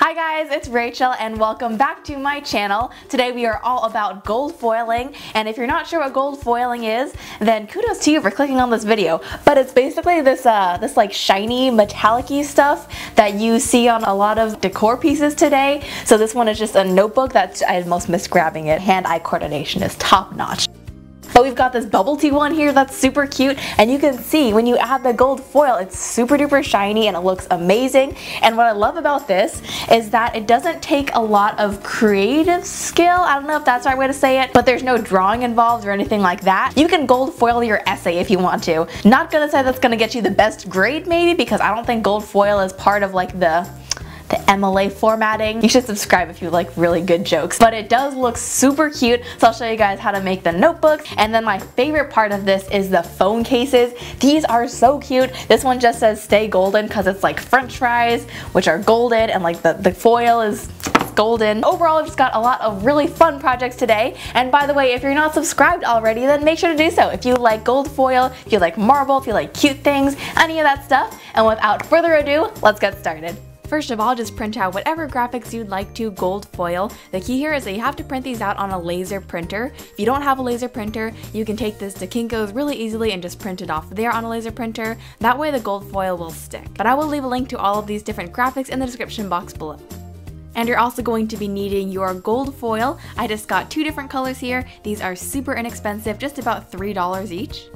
Hi guys, it's Rachel and welcome back to my channel. Today we are all about gold foiling, and if you're not sure what gold foiling is, then kudos to you for clicking on this video. But it's basically this like shiny metallic-y stuff that you see on a lot of decor pieces today. So this one is just a notebook that I almost missed grabbing it. Hand-eye coordination is top notch. But we've got this bubble tea one here that's super cute, and you can see when you add the gold foil it's super duper shiny and it looks amazing. And what I love about this is that it doesn't take a lot of creative skill. I don't know if that's the right way to say it, but there's no drawing involved or anything like that. You can gold foil your essay if you want to. Not gonna say that's gonna get you the best grade maybe, because I don't think gold foil is part of like the MLA formatting. You should subscribe if you like really good jokes. But it does look super cute, so I'll show you guys how to make the notebook. And then my favorite part of this is the phone cases. These are so cute. This one just says stay golden because it's like french fries, which are golden, and like the foil is golden. Overall, I've just got a lot of really fun projects today. And by the way, if you're not subscribed already, then make sure to do so. If you like gold foil, if you like marble, if you like cute things, any of that stuff. And without further ado, let's get started. First of all, just print out whatever graphics you'd like to gold foil. The key here is that you have to print these out on a laser printer. If you don't have a laser printer, you can take this to Kinko's really easily and just print it off there on a laser printer. That way the gold foil will stick. But I will leave a link to all of these different graphics in the description box below. And you're also going to be needing your gold foil. I just got two different colors here. These are super inexpensive, just about $3 each.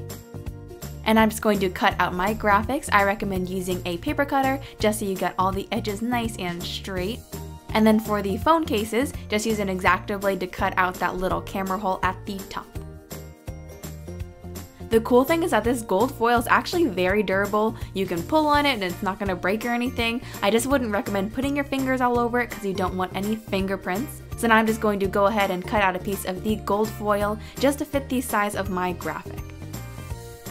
And I'm just going to cut out my graphics. I recommend using a paper cutter just so you get all the edges nice and straight. And then for the phone cases, just use an X-Acto blade to cut out that little camera hole at the top. The cool thing is that this gold foil is actually very durable. You can pull on it and it's not going to break or anything. I just wouldn't recommend putting your fingers all over it because you don't want any fingerprints. So now I'm just going to go ahead and cut out a piece of the gold foil just to fit the size of my graphic.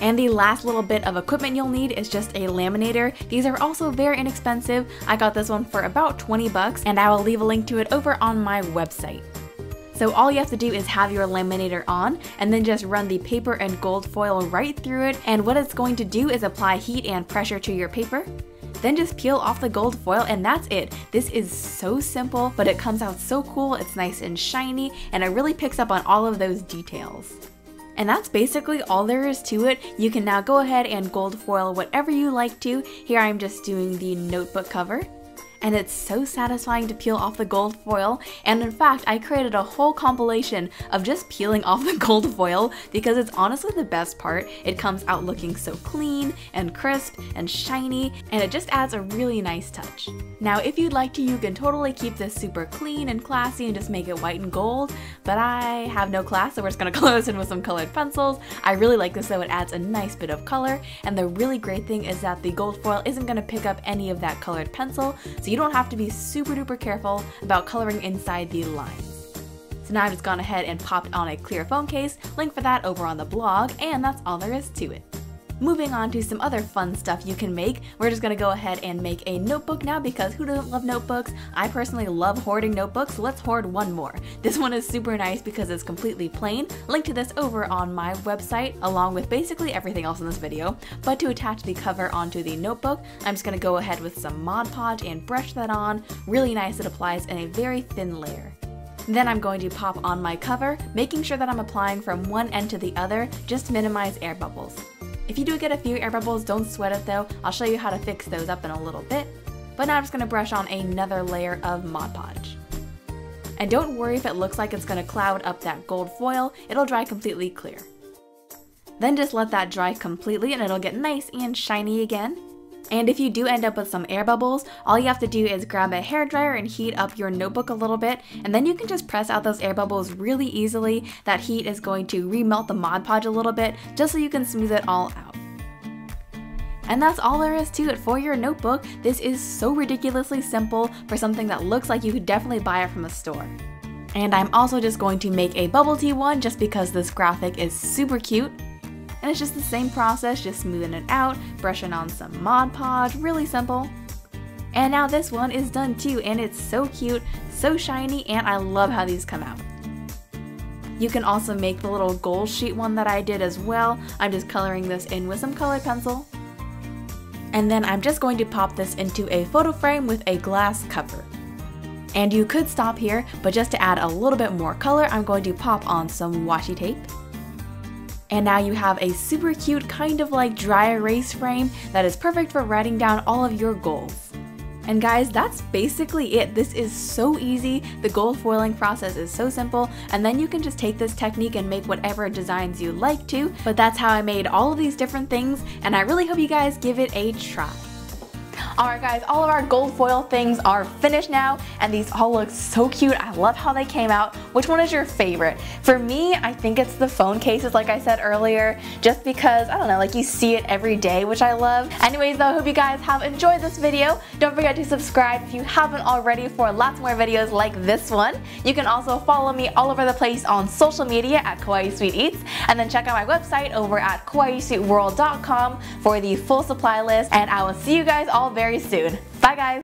And the last little bit of equipment you'll need is just a laminator. These are also very inexpensive. I got this one for about 20 bucks, and I will leave a link to it over on my website. So all you have to do is have your laminator on and then just run the paper and gold foil right through it, and what it's going to do is apply heat and pressure to your paper. Then just peel off the gold foil and that's it. This is so simple, but it comes out so cool. It's nice and shiny, and it really picks up on all of those details. And that's basically all there is to it. You can now go ahead and gold foil whatever you like to. Here I'm just doing the notebook cover. And it's so satisfying to peel off the gold foil, and in fact I created a whole compilation of just peeling off the gold foil because it's honestly the best part. It comes out looking so clean and crisp and shiny, and it just adds a really nice touch. Now if you'd like to, you can totally keep this super clean and classy and just make it white and gold, but I have no class, so we're just gonna color this in with some colored pencils. I really like this though. It adds a nice bit of color, and the really great thing is that the gold foil isn't gonna pick up any of that colored pencil, so you don't have to be super duper careful about coloring inside the lines. So now I've just gone ahead and popped on a clear phone case, link for that over on the blog, and that's all there is to it. Moving on to some other fun stuff you can make, we're just gonna go ahead and make a notebook now because who doesn't love notebooks? I personally love hoarding notebooks, so let's hoard one more. This one is super nice because it's completely plain. Link to this over on my website along with basically everything else in this video. But to attach the cover onto the notebook, I'm just gonna go ahead with some Mod Podge and brush that on. Really nice, it applies in a very thin layer. Then I'm going to pop on my cover, making sure that I'm applying from one end to the other, just to minimize air bubbles. If you do get a few air bubbles, don't sweat it though. I'll show you how to fix those up in a little bit. But now I'm just going to brush on another layer of Mod Podge. And don't worry if it looks like it's going to cloud up that gold foil, it'll dry completely clear. Then just let that dry completely and it'll get nice and shiny again. And if you do end up with some air bubbles, all you have to do is grab a hairdryer and heat up your notebook a little bit, and then you can just press out those air bubbles really easily. That heat is going to remelt the Mod Podge a little bit, just so you can smooth it all out. And that's all there is to it for your notebook. This is so ridiculously simple for something that looks like you could definitely buy it from a store. And I'm also just going to make a bubble tea one just because this graphic is super cute. And it's just the same process, just smoothing it out, brushing on some Mod Podge, really simple. And now this one is done too, and it's so cute, so shiny, and I love how these come out. You can also make the little gold sheet one that I did as well. I'm just coloring this in with some colored pencil. And then I'm just going to pop this into a photo frame with a glass cover. And you could stop here, but just to add a little bit more color, I'm going to pop on some washi tape. And now you have a super cute kind of like dry erase frame that is perfect for writing down all of your goals. And guys, that's basically it. This is so easy. The gold foiling process is so simple, and then you can just take this technique and make whatever designs you like to. But that's how I made all of these different things, and I really hope you guys give it a try. Alright guys, all of our gold foil things are finished now, and these all look so cute. I love how they came out. Which one is your favorite? For me, I think it's the phone cases like I said earlier, just because, I don't know, like you see it every day, which I love. Anyways though, I hope you guys have enjoyed this video. Don't forget to subscribe if you haven't already for lots more videos like this one. You can also follow me all over the place on social media at kawaiisweetEats, and then check out my website over at kawaiisweetworld.com for the full supply list, and I will see you guys all very soon. Bye guys!